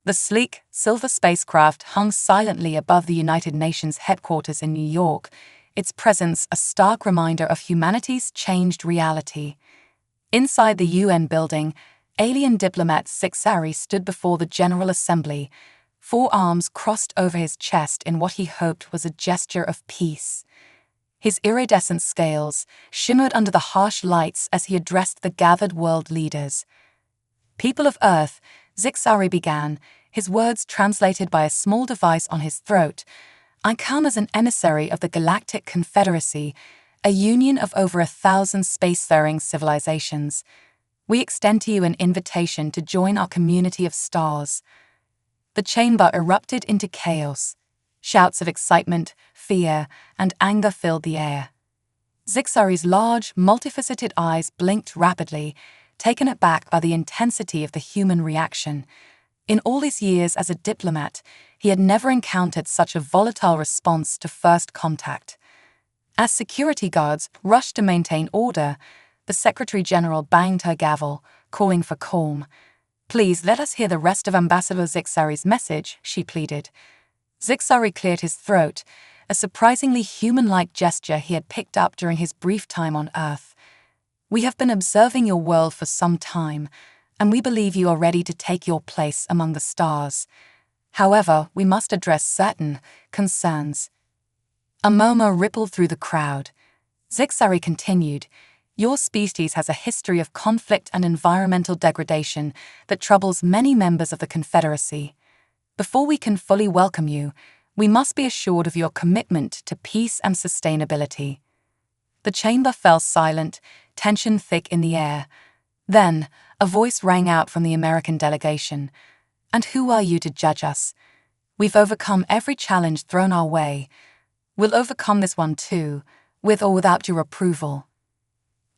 The sleek, silver spacecraft hung silently above the United Nations headquarters in New York, its presence a stark reminder of humanity's changed reality. Inside the UN building, alien diplomat Xin'ra stood before the General Assembly, forearms crossed over his chest in what he hoped was a gesture of peace. His iridescent scales shimmered under the harsh lights as he addressed the gathered world leaders. "People of Earth," Xin'ra began, his words translated by a small device on his throat, "I come as an emissary of the Galactic Confederacy, a union of over 1,000 spacefaring civilizations. We extend to you an invitation to join our community of stars." The chamber erupted into chaos. Shouts of excitement, fear, and anger filled the air. Xin'ra's large, multifaceted eyes blinked rapidly, taken aback by the intensity of the human reaction. In all his years as a diplomat, he had never encountered such a volatile response to first contact. As security guards rushed to maintain order, the Secretary-General banged her gavel, calling for calm. "Please let us hear the rest of Ambassador Xin'ra's message," she pleaded. Xin'ra cleared his throat, a surprisingly human-like gesture he had picked up during his brief time on Earth. "We have been observing your world for some time, and we believe you are ready to take your place among the stars. However, we must address certain concerns." A murmur rippled through the crowd. Xin'ra continued, "Your species has a history of conflict and environmental degradation that troubles many members of the Confederacy. Before we can fully welcome you, we must be assured of your commitment to peace and sustainability." The chamber fell silent, tension thick in the air. Then, a voice rang out from the American delegation. "And who are you to judge us? We've overcome every challenge thrown our way. We'll overcome this one too, with or without your approval."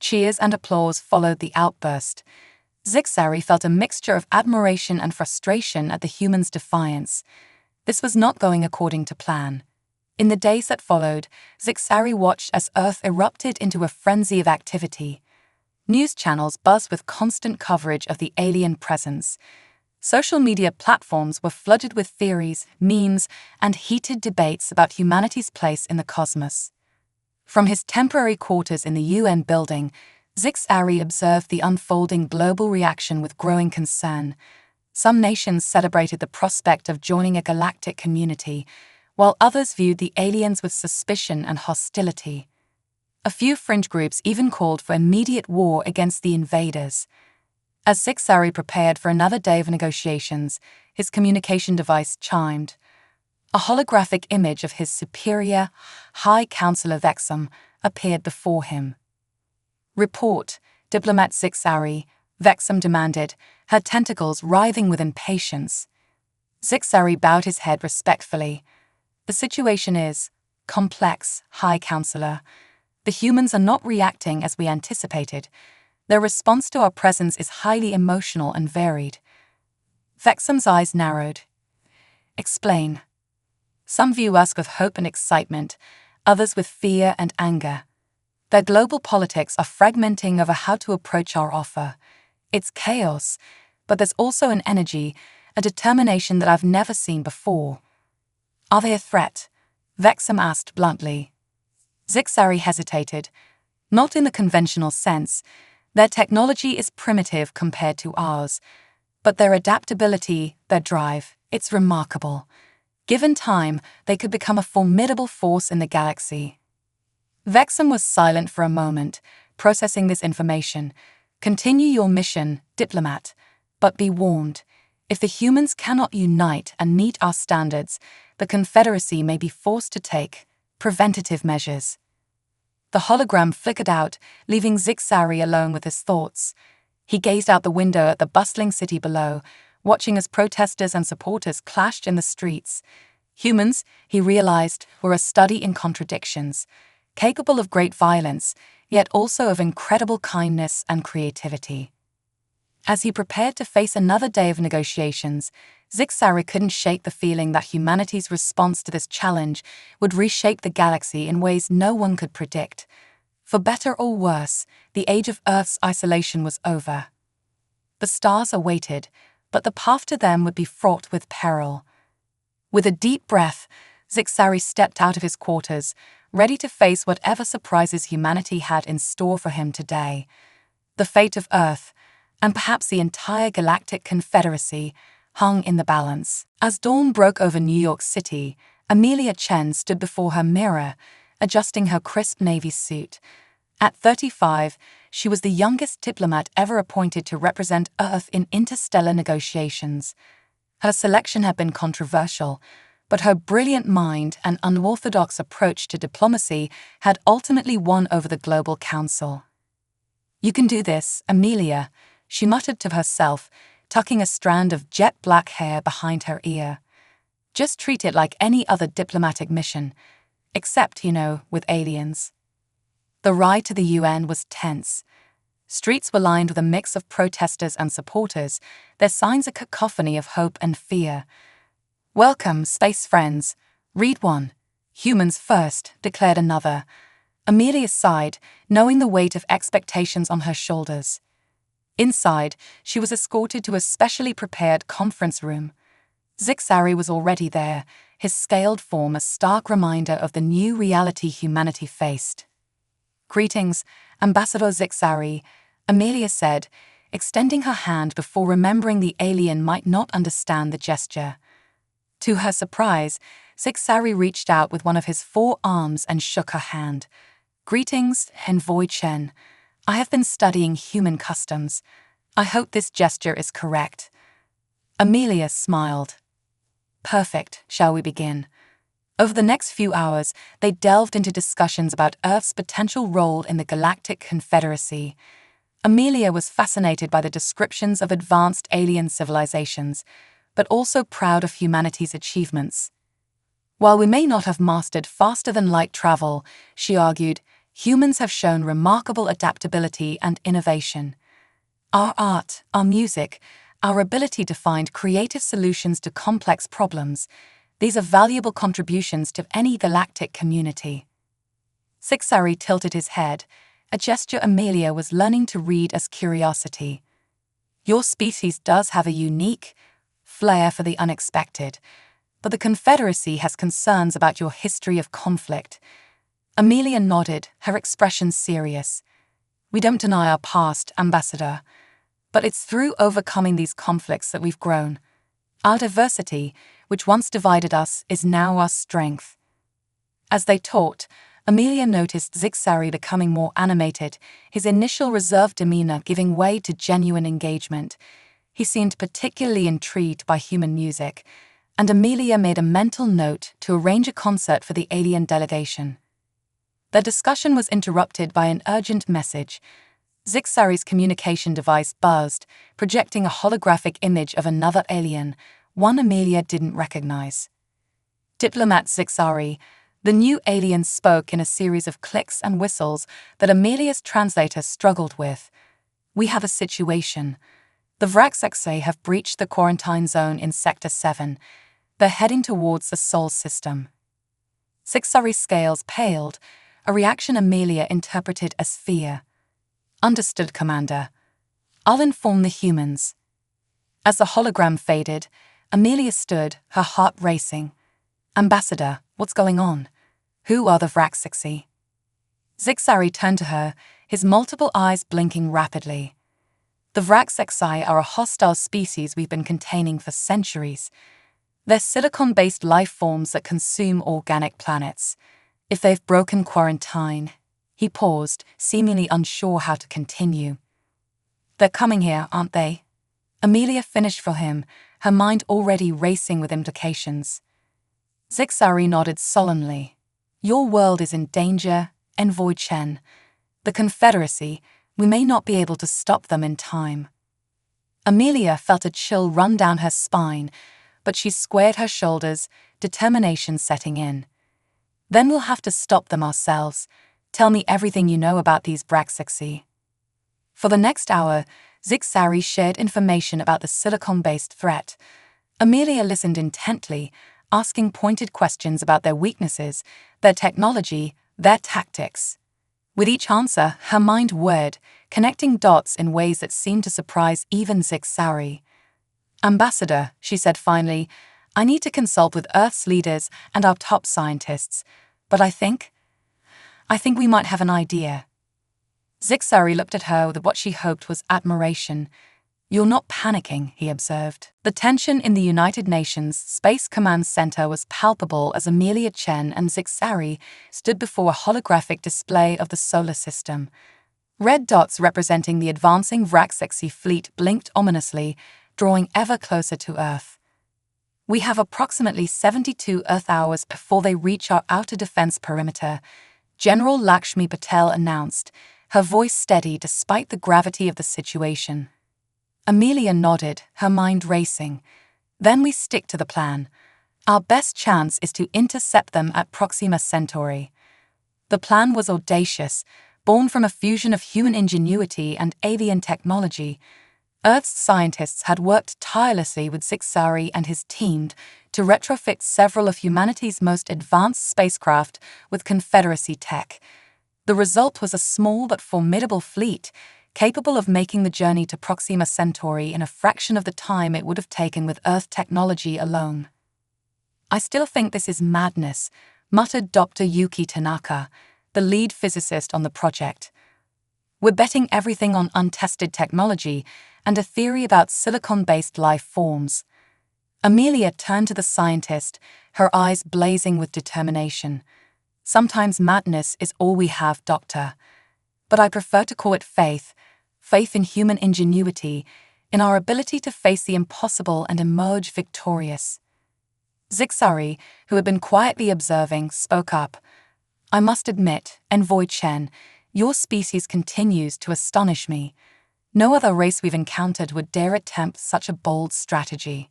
Cheers and applause followed the outburst. Xin'ra felt a mixture of admiration and frustration at the humans' defiance. This was not going according to plan. In the days that followed, Xin'ra watched as Earth erupted into a frenzy of activity. News channels buzzed with constant coverage of the alien presence. Social media platforms were flooded with theories, memes, and heated debates about humanity's place in the cosmos. From his temporary quarters in the UN building, Xin'ra observed the unfolding global reaction with growing concern. Some nations celebrated the prospect of joining a galactic community, while others viewed the aliens with suspicion and hostility. A few fringe groups even called for immediate war against the invaders. As Xin'ra prepared for another day of negotiations, his communication device chimed. A holographic image of his superior, High Counselor Vexum, appeared before him. "Report, Diplomat Xin'ra," Vexum demanded, her tentacles writhing with impatience. Xin'ra bowed his head respectfully. "The situation is complex, High Counselor. The humans are not reacting as we anticipated. Their response to our presence is highly emotional and varied." Vexum's eyes narrowed. "Explain." "Some view us with hope and excitement, others with fear and anger. Their global politics are fragmenting over how to approach our offer. It's chaos, but there's also an energy, a determination that I've never seen before." "Are they a threat?" Vexum asked bluntly. Xin'ra hesitated. "Not in the conventional sense. Their technology is primitive compared to ours. But their adaptability, their drive, it's remarkable. Given time, they could become a formidable force in the galaxy." Vexum was silent for a moment, processing this information. "Continue your mission, Diplomat, but be warned. If the humans cannot unite and meet our standards, the Confederacy may be forced to take preventative measures." The hologram flickered out, leaving Xin'ra alone with his thoughts. He gazed out the window at the bustling city below, watching as protesters and supporters clashed in the streets. Humans, he realized, were a study in contradictions, capable of great violence, yet also of incredible kindness and creativity. As he prepared to face another day of negotiations, Xin'ra couldn't shake the feeling that humanity's response to this challenge would reshape the galaxy in ways no one could predict. For better or worse, the age of Earth's isolation was over. The stars awaited, but the path to them would be fraught with peril. With a deep breath, Xin'ra stepped out of his quarters, ready to face whatever surprises humanity had in store for him today. The fate of Earth, and perhaps the entire Galactic Confederacy, hung in the balance. As dawn broke over New York City, Amelia Chen stood before her mirror, adjusting her crisp navy suit. At 35, she was the youngest diplomat ever appointed to represent Earth in interstellar negotiations. Her selection had been controversial, but her brilliant mind and unorthodox approach to diplomacy had ultimately won over the Global Council. "You can do this, Amelia," she muttered to herself, tucking a strand of jet-black hair behind her ear. "Just treat it like any other diplomatic mission, except, with aliens." The ride to the UN was tense. Streets were lined with a mix of protesters and supporters, their signs a cacophony of hope and fear. "Welcome, space friends. Read one. Humans first," declared another. Amelia sighed, knowing the weight of expectations on her shoulders. Inside, she was escorted to a specially prepared conference room. Xin'ra was already there, his scaled form a stark reminder of the new reality humanity faced. "Greetings, Ambassador Xin'ra," Amelia said, extending her hand before remembering the alien might not understand the gesture. To her surprise, Xin'ra reached out with one of his 4 arms and shook her hand. "Greetings, Envoy Chen. I have been studying human customs. I hope this gesture is correct." Amelia smiled. "Perfect, shall we begin?" Over the next few hours, they delved into discussions about Earth's potential role in the Galactic Confederacy. Amelia was fascinated by the descriptions of advanced alien civilizations, but also proud of humanity's achievements. While we may not have mastered faster-than-light travel, she argued, humans have shown remarkable adaptability and innovation. Our art, our music, our ability to find creative solutions to complex problems, these are valuable contributions to any galactic community. Xin'ra tilted his head, a gesture Amelia was learning to read as curiosity. "Your species does have a unique flair for the unexpected, but the Confederacy has concerns about your history of conflict." Amelia nodded, her expression serious. "We don't deny our past, Ambassador, but it's through overcoming these conflicts that we've grown. Our diversity, which once divided us, is now our strength." As they talked, Amelia noticed Xin'ra becoming more animated, his initial reserved demeanor giving way to genuine engagement. He seemed particularly intrigued by human music, and Amelia made a mental note to arrange a concert for the alien delegation. Their discussion was interrupted by an urgent message. Xin'ra's communication device buzzed, projecting a holographic image of another alien, one Amelia didn't recognize. Diplomat Xin'ra, the new alien, spoke in a series of clicks and whistles that Amelia's translator struggled with. "We have a situation. The Vraxxi have breached the quarantine zone in Sector 7. They're heading towards the Sol system." Xin'ra's scales paled, a reaction Amelia interpreted as fear. "Understood, Commander. I'll inform the humans." As the hologram faded, Amelia stood, her heart racing. "Ambassador, what's going on? Who are the Vraxxi?" Xin'ra turned to her, his multiple eyes blinking rapidly. "The Vraxxi are a hostile species we've been containing for centuries. They're silicon-based life forms that consume organic planets. If they've broken quarantine..." He paused, seemingly unsure how to continue. "They're coming here, aren't they?" Amelia finished for him, her mind already racing with implications. Xin'ra nodded solemnly. "Your world is in danger, Envoy Chen. The Confederacy, we may not be able to stop them in time." Amelia felt a chill run down her spine, but she squared her shoulders, determination setting in. "Then we'll have to stop them ourselves. Tell me everything you know about these Vraxxi." For the next hour, Xin'ra shared information about the silicon-based threat. Amelia listened intently, asking pointed questions about their weaknesses, their technology, their tactics. With each answer, her mind whirred, connecting dots in ways that seemed to surprise even Xin'ra. Ambassador, she said finally, I need to consult with Earth's leaders and our top scientists, but I think we might have an idea. Xin'ra looked at her with what she hoped was admiration. You're not panicking, he observed. The tension in the United Nations Space Command Center was palpable as Amelia Chen and Xin'ra stood before a holographic display of the solar system. Red dots representing the advancing Vraxexi fleet blinked ominously, drawing ever closer to Earth. We have approximately 72 Earth hours before they reach our outer defense perimeter, General Lakshmi Patel announced, her voice steady despite the gravity of the situation. Amelia nodded, her mind racing. Then we stick to the plan. Our best chance is to intercept them at Proxima Centauri. The plan was audacious, born from a fusion of human ingenuity and alien technology. Earth's scientists had worked tirelessly with Xin'ra and his team to retrofit several of humanity's most advanced spacecraft with Confederacy tech. The result was a small but formidable fleet, capable of making the journey to Proxima Centauri in a fraction of the time it would have taken with Earth technology alone. I still think this is madness, muttered Dr. Yuki Tanaka, the lead physicist on the project. We're betting everything on untested technology and a theory about silicon-based life forms. Amelia turned to the scientist, her eyes blazing with determination. Sometimes madness is all we have, Doctor. But I prefer to call it faith in human ingenuity, in our ability to face the impossible and emerge victorious. Xin'ra, who had been quietly observing, spoke up. I must admit, Envoy Chen, your species continues to astonish me. No other race we've encountered would dare attempt such a bold strategy.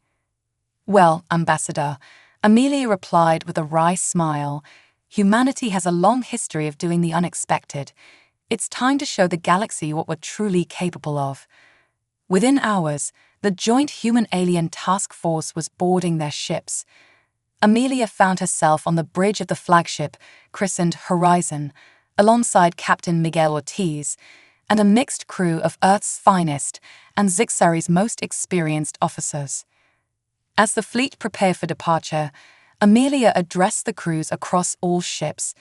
Well, Ambassador, Amelia replied with a wry smile, humanity has a long history of doing the unexpected. It's time to show the galaxy what we're truly capable of. Within hours, the joint human-alien task force was boarding their ships. Amelia found herself on the bridge of the flagship, christened Horizon, alongside Captain Miguel Ortiz, and a mixed crew of Earth's finest and Xin'ra's most experienced officers. As the fleet prepared for departure, Amelia addressed the crews across all ships.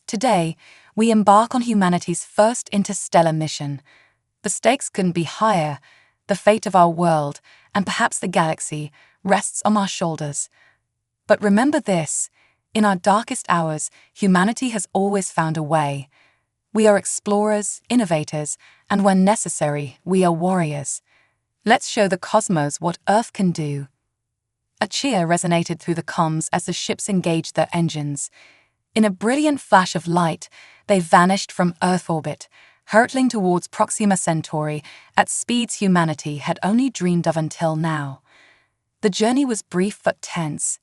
Today, we embark on humanity's first interstellar mission. The stakes couldn't be higher. The fate of our world, and perhaps the galaxy, rests on our shoulders. But remember this, in our darkest hours, humanity has always found a way. We are explorers, innovators, and when necessary, we are warriors. Let's show the cosmos what Earth can do. A cheer resonated through the comms as the ships engaged their engines. In a brilliant flash of light, they vanished from Earth orbit, hurtling towards Proxima Centauri at speeds humanity had only dreamed of until now. The journey was brief but tense.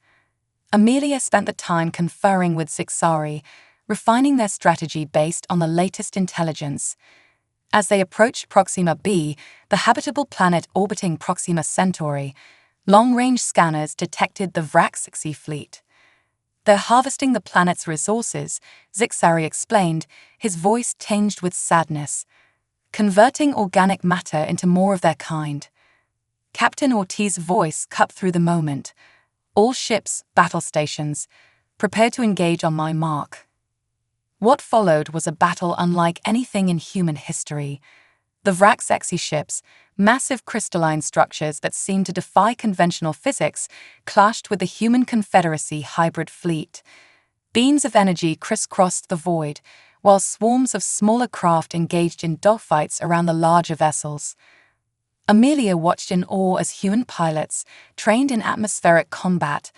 Amelia spent the time conferring with Xin'ra, refining their strategy based on the latest intelligence. As they approached Proxima b, the habitable planet orbiting Proxima Centauri, long-range scanners detected the Vraxexi fleet. They're harvesting the planet's resources, Xin'ra explained, his voice tinged with sadness. Converting organic matter into more of their kind. Captain Ortiz's voice cut through the moment. All ships, battle stations, prepare to engage on my mark. What followed was a battle unlike anything in human history. The Vraxexi ships, massive crystalline structures that seemed to defy conventional physics, clashed with the human Confederacy hybrid fleet. Beams of energy crisscrossed the void, while swarms of smaller craft engaged in dogfights around the larger vessels. Amelia watched in awe as human pilots, trained in atmospheric combat,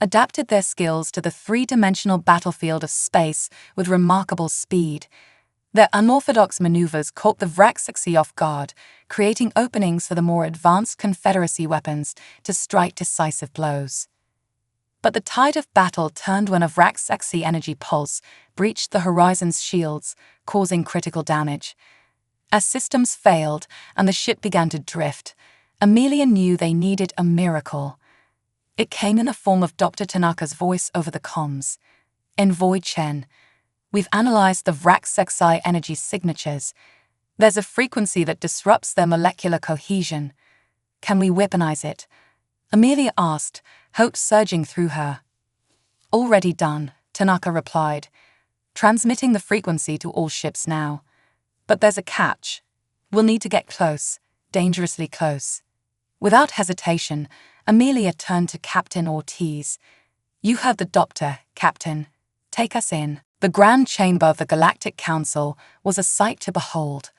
adapted their skills to the three-dimensional battlefield of space with remarkable speed. Their unorthodox maneuvers caught the Vraxexi off guard, creating openings for the more advanced Confederacy weapons to strike decisive blows. But the tide of battle turned when a Vraxexi energy pulse breached the Horizon's shields, causing critical damage. As systems failed and the ship began to drift, Amelia knew they needed a miracle. It came in the form of Dr. Tanaka's voice over the comms. Envoy Chen, we've analyzed the Vraxexi energy signatures. There's a frequency that disrupts their molecular cohesion. Can we weaponize it? Amelia asked, hope surging through her. Already done, Tanaka replied, transmitting the frequency to all ships now. But there's a catch. We'll need to get close, dangerously close. Without hesitation, Amelia turned to Captain Ortiz. You heard the doctor, Captain. Take us in. The grand chamber of the Galactic Council was a sight to behold.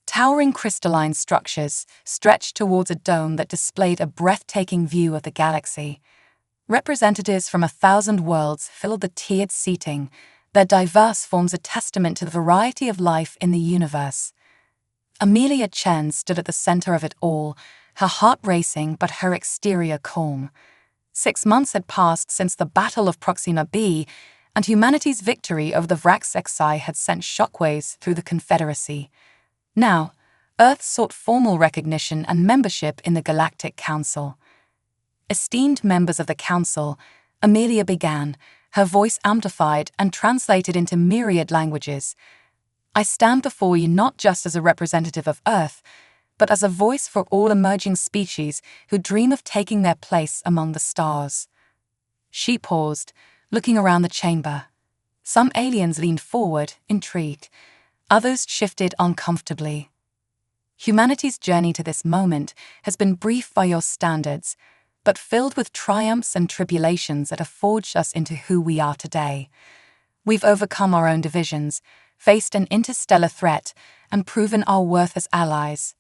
Towering crystalline structures stretched towards a dome that displayed a breathtaking view of the galaxy. Representatives from 1,000 worlds filled the tiered seating, their diverse forms a testament to the variety of life in the universe. Amelia Chen stood at the center of it all, her heart racing but her exterior calm. 6 months had passed since the Battle of Proxima B, and humanity's victory over the Vraxxi had sent shockwaves through the Confederacy. Now, Earth sought formal recognition and membership in the Galactic Council. Esteemed members of the Council, Amelia began, her voice amplified and translated into myriad languages. I stand before you not just as a representative of Earth, but as a voice for all emerging species who dream of taking their place among the stars. She paused, looking around the chamber. Some aliens leaned forward, intrigued. Others shifted uncomfortably. Humanity's journey to this moment has been brief by your standards, but filled with triumphs and tribulations that have forged us into who we are today. We've overcome our own divisions, faced an interstellar threat, and proven our worth as allies.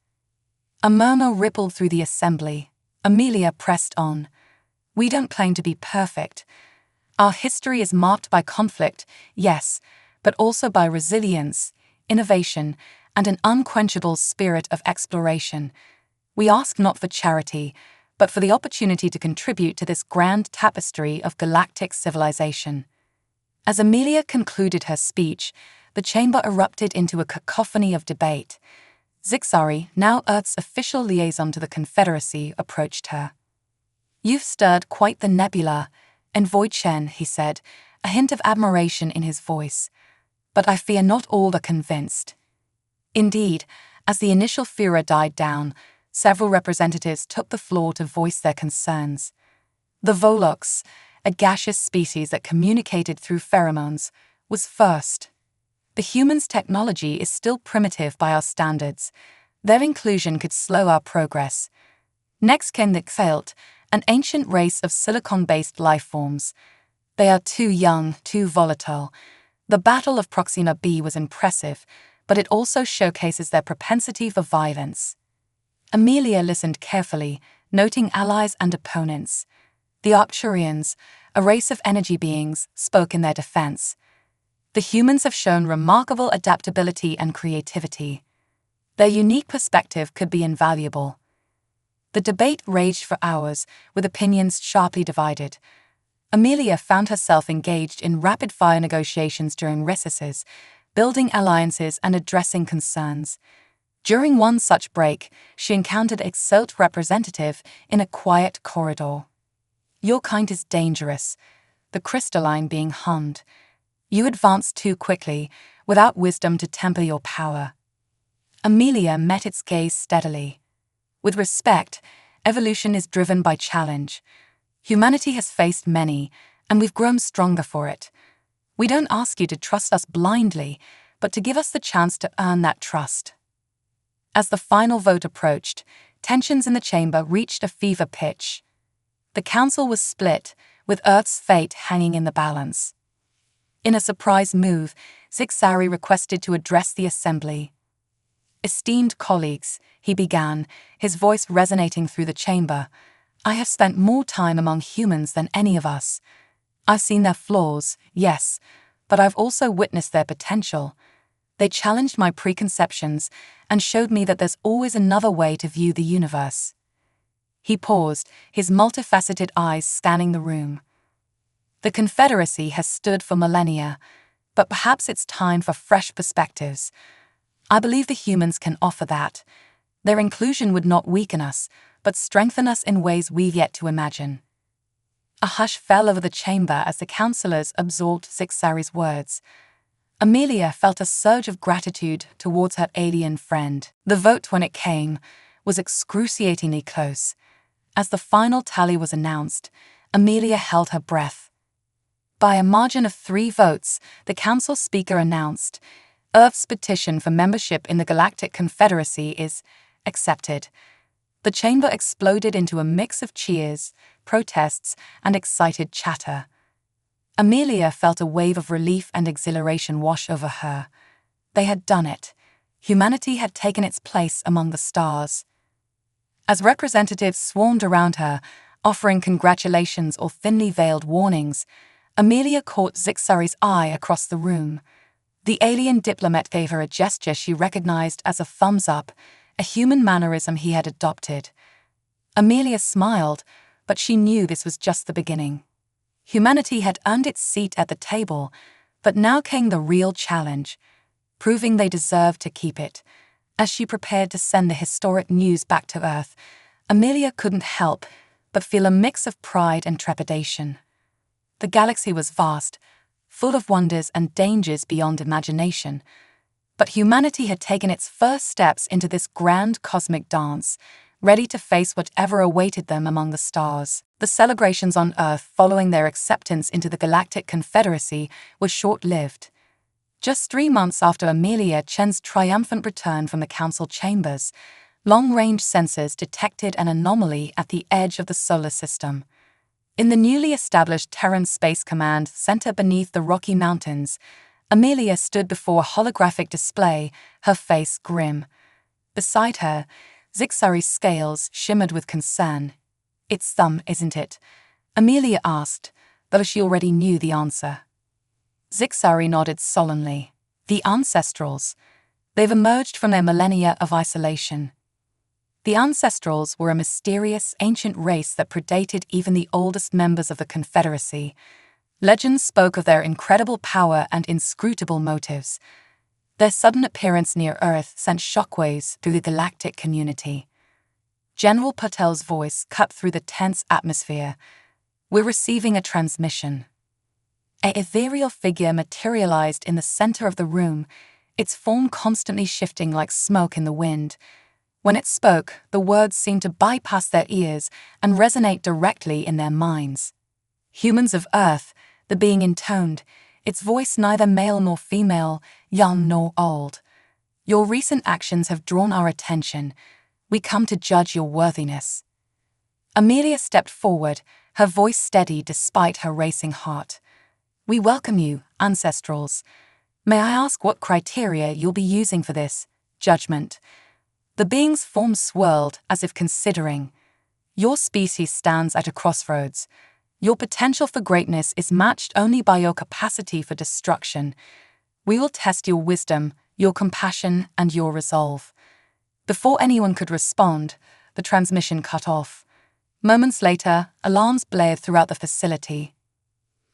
A murmur rippled through the assembly. Amelia pressed on. We don't claim to be perfect. Our history is marked by conflict, yes, but also by resilience, innovation, and an unquenchable spirit of exploration. We ask not for charity, but for the opportunity to contribute to this grand tapestry of galactic civilization. As Amelia concluded her speech, the chamber erupted into a cacophony of debate. Xin'ra, now Earth's official liaison to the Confederacy, approached her. You've stirred quite the nebula, Envoy Chen, he said, a hint of admiration in his voice. But I fear not all are convinced. Indeed, as the initial furor died down, several representatives took the floor to voice their concerns. The Volox, a gaseous species that communicated through pheromones, was first. The humans' technology is still primitive by our standards. Their inclusion could slow our progress. Next came the Xelt, an ancient race of silicon-based life forms. They are too young, too volatile. The Battle of Proxima B was impressive, but it also showcases their propensity for violence. Amelia listened carefully, noting allies and opponents. The Arcturians, a race of energy beings, spoke in their defense. The humans have shown remarkable adaptability and creativity. Their unique perspective could be invaluable. The debate raged for hours, with opinions sharply divided. Amelia found herself engaged in rapid-fire negotiations during recesses, building alliances and addressing concerns. During one such break, she encountered a Xelt representative in a quiet corridor. Your kind is dangerous, the crystalline being hummed. You advance too quickly, without wisdom to temper your power. Amelia met its gaze steadily. With respect, evolution is driven by challenge. Humanity has faced many, and we've grown stronger for it. We don't ask you to trust us blindly, but to give us the chance to earn that trust. As the final vote approached, tensions in the chamber reached a fever pitch. The council was split, with Earth's fate hanging in the balance. In a surprise move, Xin'ra requested to address the assembly. Esteemed colleagues, he began, his voice resonating through the chamber, I have spent more time among humans than any of us. I've seen their flaws, yes, but I've also witnessed their potential. They challenged my preconceptions and showed me that there's always another way to view the universe. He paused, his multifaceted eyes scanning the room. The Confederacy has stood for millennia, but perhaps it's time for fresh perspectives. I believe the humans can offer that. Their inclusion would not weaken us, but strengthen us in ways we've yet to imagine. A hush fell over the chamber as the councillors absorbed Xin'ra's words. Amelia felt a surge of gratitude towards her alien friend. The vote, when it came, was excruciatingly close. As the final tally was announced, Amelia held her breath. By a margin of 3 votes, the council speaker announced, Earth's petition for membership in the Galactic Confederacy is accepted. The chamber exploded into a mix of cheers, protests, and excited chatter. Amelia felt a wave of relief and exhilaration wash over her. They had done it. Humanity had taken its place among the stars. As representatives swarmed around her, offering congratulations or thinly veiled warnings, Amelia caught Xin'ra's eye across the room. The alien diplomat gave her a gesture she recognized as a thumbs up, a human mannerism he had adopted. Amelia smiled, but she knew this was just the beginning. Humanity had earned its seat at the table, but now came the real challenge, proving they deserved to keep it. As she prepared to send the historic news back to Earth, Amelia couldn't help but feel a mix of pride and trepidation. The galaxy was vast, full of wonders and dangers beyond imagination, but humanity had taken its first steps into this grand cosmic dance, ready to face whatever awaited them among the stars. The celebrations on Earth following their acceptance into the Galactic Confederacy were short-lived. Just 3 months after Amelia Chen's triumphant return from the council chambers, long-range sensors detected an anomaly at the edge of the solar system. In the newly established Terran Space Command Center beneath the Rocky Mountains, Amelia stood before a holographic display, her face grim. Beside her, Xin'ra's scales shimmered with concern. "It's them, isn't it?" Amelia asked, though she already knew the answer. Xin'ra nodded solemnly. "The Ancestrals. They've emerged from their millennia of isolation." The Ancestrals were a mysterious, ancient race that predated even the oldest members of the Confederacy. Legends spoke of their incredible power and inscrutable motives. Their sudden appearance near Earth sent shockwaves through the galactic community. General Patel's voice cut through the tense atmosphere. "We're receiving a transmission." An ethereal figure materialized in the center of the room, its form constantly shifting like smoke in the wind. When it spoke, the words seemed to bypass their ears and resonate directly in their minds. "Humans of Earth," the being intoned, its voice neither male nor female, young nor old. "Your recent actions have drawn our attention. We come to judge your worthiness." Amelia stepped forward, her voice steady despite her racing heart. "We welcome you, Ancestrals. May I ask what criteria you'll be using for this judgment?" The being's form swirled as if considering. "Your species stands at a crossroads. Your potential for greatness is matched only by your capacity for destruction. We will test your wisdom, your compassion, and your resolve." Before anyone could respond, the transmission cut off. Moments later, alarms blared throughout the facility.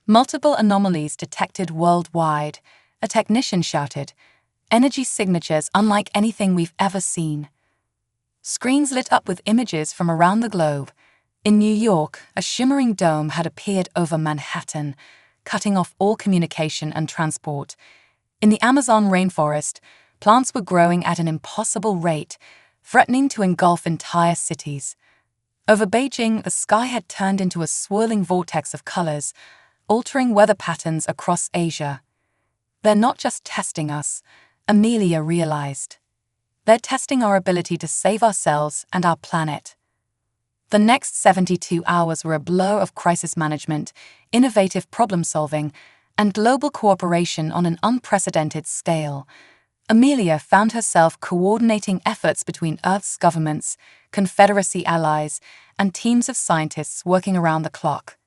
Multiple anomalies detected worldwide. A technician shouted, "Energy signatures unlike anything we've ever seen." Screens lit up with images from around the globe. In New York, a shimmering dome had appeared over Manhattan, cutting off all communication and transport. In the Amazon rainforest, plants were growing at an impossible rate, threatening to engulf entire cities. Over Beijing, the sky had turned into a swirling vortex of colors, altering weather patterns across Asia. "They're not just testing us," Amelia realized. "They're testing our ability to save ourselves and our planet." The next 72 hours were a blur of crisis management, innovative problem-solving, and global cooperation on an unprecedented scale. Amelia found herself coordinating efforts between Earth's governments, Confederacy allies, and teams of scientists working around the clock.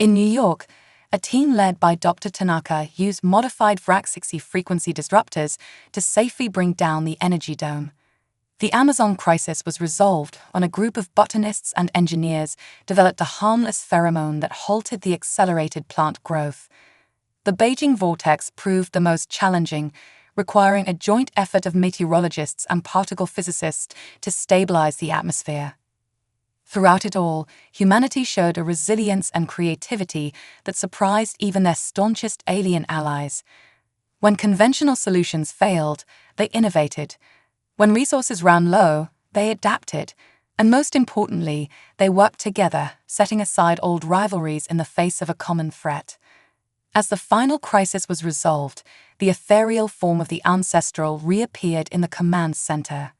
In New York, a team led by Dr. Tanaka used modified VRAC-60 frequency disruptors to safely bring down the energy dome. The Amazon crisis was resolved when a group of botanists and engineers developed a harmless pheromone that halted the accelerated plant growth. The Beijing vortex proved the most challenging, requiring a joint effort of meteorologists and particle physicists to stabilize the atmosphere. Throughout it all, humanity showed a resilience and creativity that surprised even their staunchest alien allies. When conventional solutions failed, they innovated. When resources ran low, they adapted, and most importantly, they worked together, setting aside old rivalries in the face of a common threat. As the final crisis was resolved, the ethereal form of the ancestral reappeared in the command center.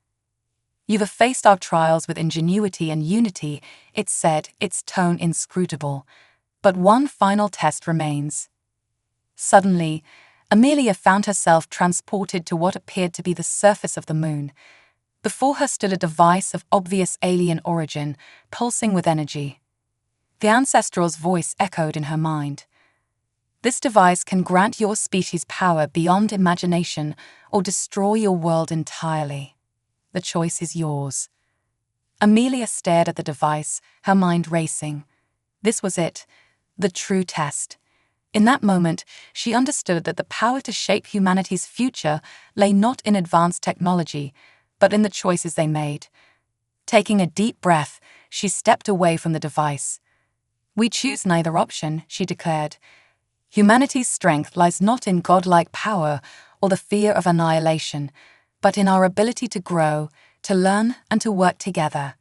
"You've faced our trials with ingenuity and unity," it said, its tone inscrutable. "But one final test remains." Suddenly, Amelia found herself transported to what appeared to be the surface of the moon. Before her stood a device of obvious alien origin, pulsing with energy. The ancestral's voice echoed in her mind. "This device can grant your species power beyond imagination or destroy your world entirely. The choice is yours." Amelia stared at the device, her mind racing. This was it, the true test. In that moment, she understood that the power to shape humanity's future lay not in advanced technology, but in the choices they made. Taking a deep breath, she stepped away from the device. "We choose neither option," she declared. "Humanity's strength lies not in godlike power or the fear of annihilation, but in our ability to grow, to learn, and to work together.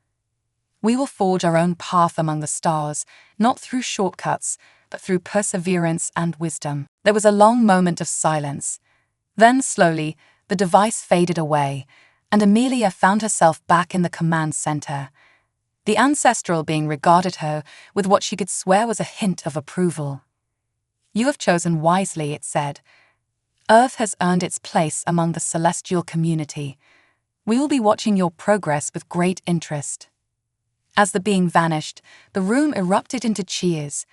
We will forge our own path among the stars, not through shortcuts, but through perseverance and wisdom." There was a long moment of silence. Then, slowly, the device faded away, and Amelia found herself back in the command center. The ancestral being regarded her with what she could swear was a hint of approval. "You have chosen wisely," it said. "Earth has earned its place among the celestial community. We will be watching your progress with great interest." As the being vanished, the room erupted into cheers.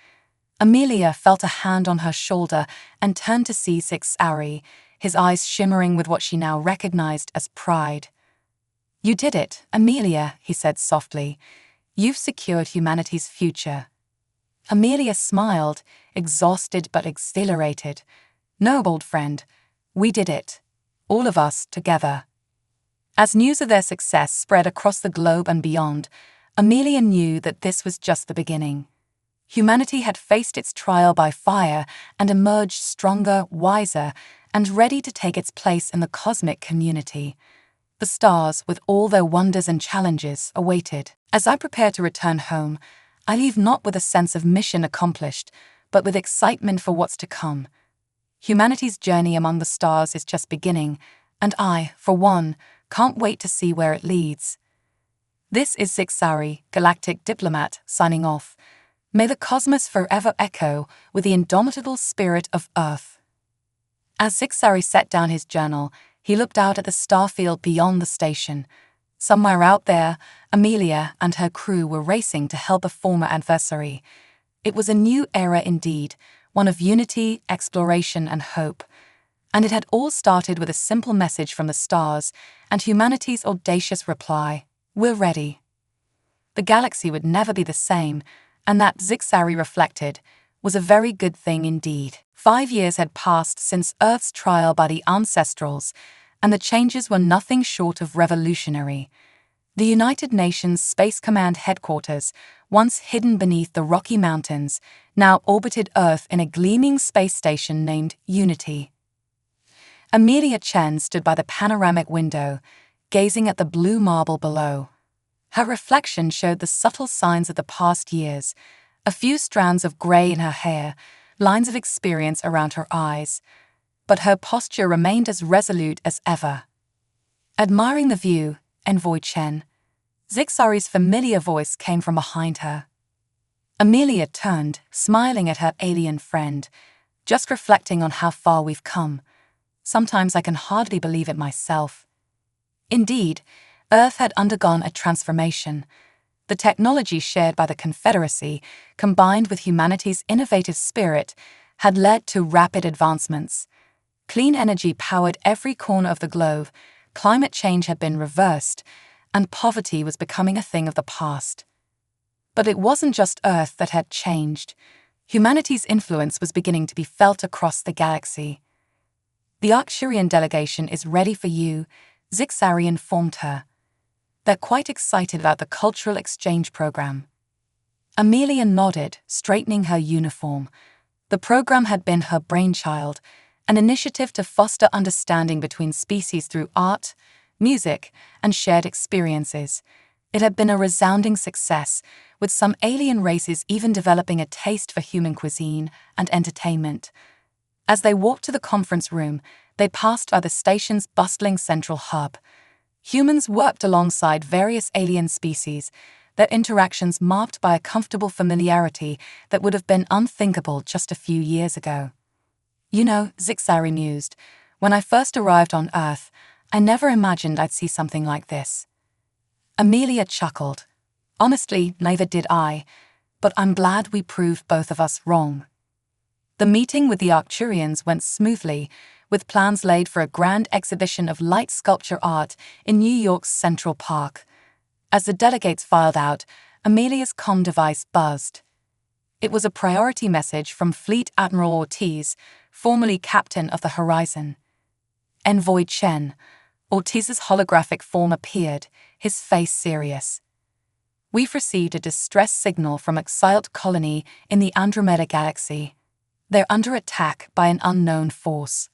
Amelia felt a hand on her shoulder and turned to see Xin'ra, his eyes shimmering with what she now recognized as pride. "You did it, Amelia," he said softly. "You've secured humanity's future." Amelia smiled, exhausted but exhilarated. "No, old friend, we did it. All of us together." As news of their success spread across the globe and beyond, Amelia knew that this was just the beginning. Humanity had faced its trial by fire and emerged stronger, wiser, and ready to take its place in the cosmic community. The stars, with all their wonders and challenges, awaited. As I prepare to return home, I leave not with a sense of mission accomplished, but with excitement for what's to come. Humanity's journey among the stars is just beginning, and I, for one, can't wait to see where it leads. This is Xin'ra, Galactic Diplomat, signing off. May the cosmos forever echo with the indomitable spirit of Earth. As Xin'ra set down his journal, he looked out at the starfield beyond the station. Somewhere out there, Amelia and her crew were racing to help a former adversary. It was a new era indeed, one of unity, exploration, and hope. And it had all started with a simple message from the stars and humanity's audacious reply: "We're ready." The galaxy would never be the same, and that, Xin'ra reflected, was a very good thing indeed. 5 years had passed since Earth's trial by the ancestrals, and the changes were nothing short of revolutionary. The United Nations Space Command headquarters, once hidden beneath the Rocky Mountains, now orbited Earth in a gleaming space station named Unity. Amelia Chen stood by the panoramic window, gazing at the blue marble below. Her reflection showed the subtle signs of the past years: a few strands of gray in her hair, lines of experience around her eyes. But her posture remained as resolute as ever. "Admiring the view, Envoy Chen," Xin'ra's familiar voice came from behind her. Amelia turned, smiling at her alien friend. "Just reflecting on how far we've come. Sometimes I can hardly believe it myself." Indeed, Earth had undergone a transformation. The technology shared by the Confederacy, combined with humanity's innovative spirit, had led to rapid advancements. Clean energy powered every corner of the globe, climate change had been reversed, and poverty was becoming a thing of the past. But it wasn't just Earth that had changed. Humanity's influence was beginning to be felt across the galaxy. "The Arcturian delegation is ready for you," Xin'ra informed her. "They're quite excited about the cultural exchange program." Amelia nodded, straightening her uniform. The program had been her brainchild, an initiative to foster understanding between species through art, music, and shared experiences. It had been a resounding success, with some alien races even developing a taste for human cuisine and entertainment. As they walked to the conference room, they passed by the station's bustling central hub. Humans worked alongside various alien species, their interactions marked by a comfortable familiarity that would have been unthinkable just a few years ago. "You know," Xin'ra mused, "when I first arrived on Earth, I never imagined I'd see something like this." Amelia chuckled. "Honestly, neither did I, but I'm glad we proved both of us wrong." The meeting with the Arcturians went smoothly, with plans laid for a grand exhibition of light sculpture art in New York's Central Park. As the delegates filed out, Amelia's comm device buzzed. It was a priority message from Fleet Admiral Ortiz, formerly captain of the Horizon. Envoy Chen, Ortiz's holographic form, appeared, his face serious. "We've received a distress signal from Exiled Colony in the Andromeda Galaxy. They're under attack by an unknown force."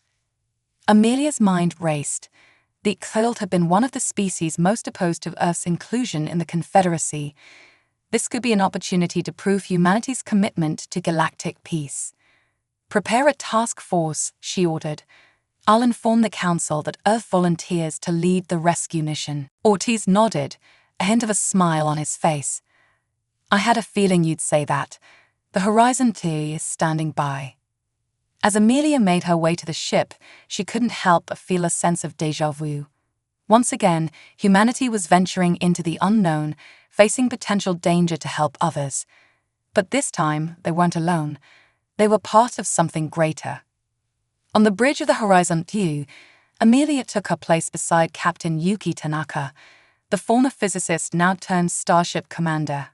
Amelia's mind raced. The Exiled had been one of the species most opposed to Earth's inclusion in the Confederacy. This could be an opportunity to prove humanity's commitment to galactic peace. "Prepare a task force," she ordered. "I'll inform the Council that Earth volunteers to lead the rescue mission." Ortiz nodded, a hint of a smile on his face. "I had a feeling you'd say that. The Horizon T is standing by." As Amelia made her way to the ship, she couldn't help but feel a sense of déjà vu. Once again, humanity was venturing into the unknown, facing potential danger to help others. But this time, they weren't alone. They were part of something greater. On the bridge of the Horizon T, Amelia took her place beside Captain Yuki Tanaka, the former physicist now turned starship commander.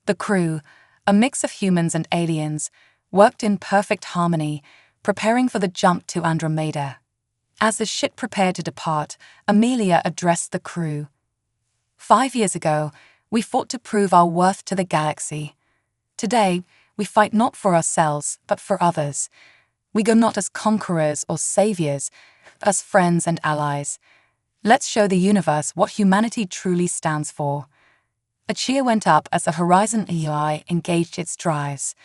The crew, a mix of humans and aliens, worked in perfect harmony, preparing for the jump to Andromeda. As the ship prepared to depart, Amelia addressed the crew. "5 years ago, we fought to prove our worth to the galaxy. Today, we fight not for ourselves, but for others. We go not as conquerors or saviors, but as friends and allies. Let's show the universe what humanity truly stands for." A cheer went up as the Horizon AI engaged its drives.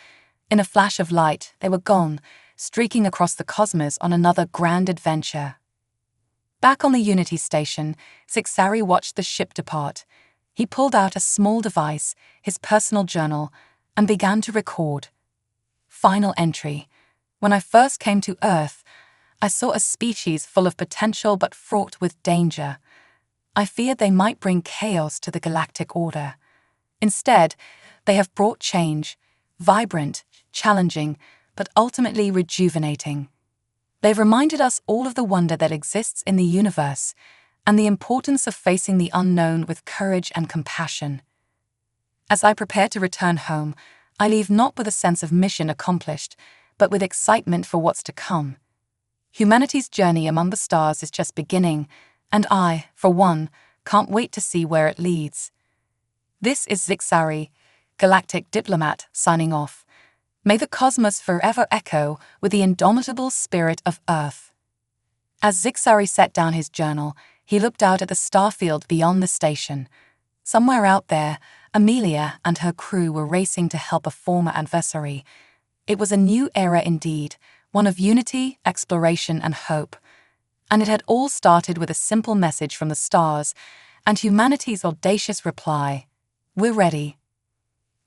In a flash of light, they were gone, streaking across the cosmos on another grand adventure. Back on the Unity station, Xin'ra watched the ship depart. He pulled out a small device, his personal journal, and began to record. Final entry. "When I first came to Earth, I saw a species full of potential but fraught with danger. I feared they might bring chaos to the galactic order. Instead, they have brought change, vibrant, challenging, but ultimately rejuvenating. They've reminded us all of the wonder that exists in the universe and the importance of facing the unknown with courage and compassion. As I prepare to return home, I leave not with a sense of mission accomplished, but with excitement for what's to come. Humanity's journey among the stars is just beginning, and I, for one, can't wait to see where it leads." This is Xin'ra, Galactic Diplomat, signing off. May the cosmos forever echo with the indomitable spirit of Earth. As Xin'ra set down his journal, he looked out at the starfield beyond the station. Somewhere out there, Amelia and her crew were racing to help a former adversary. It was a new era indeed, one of unity, exploration, and hope. And it had all started with a simple message from the stars, and humanity's audacious reply: "We're ready."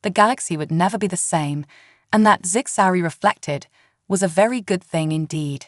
The galaxy would never be the same, and that, Xin'ra reflected, was a very good thing indeed.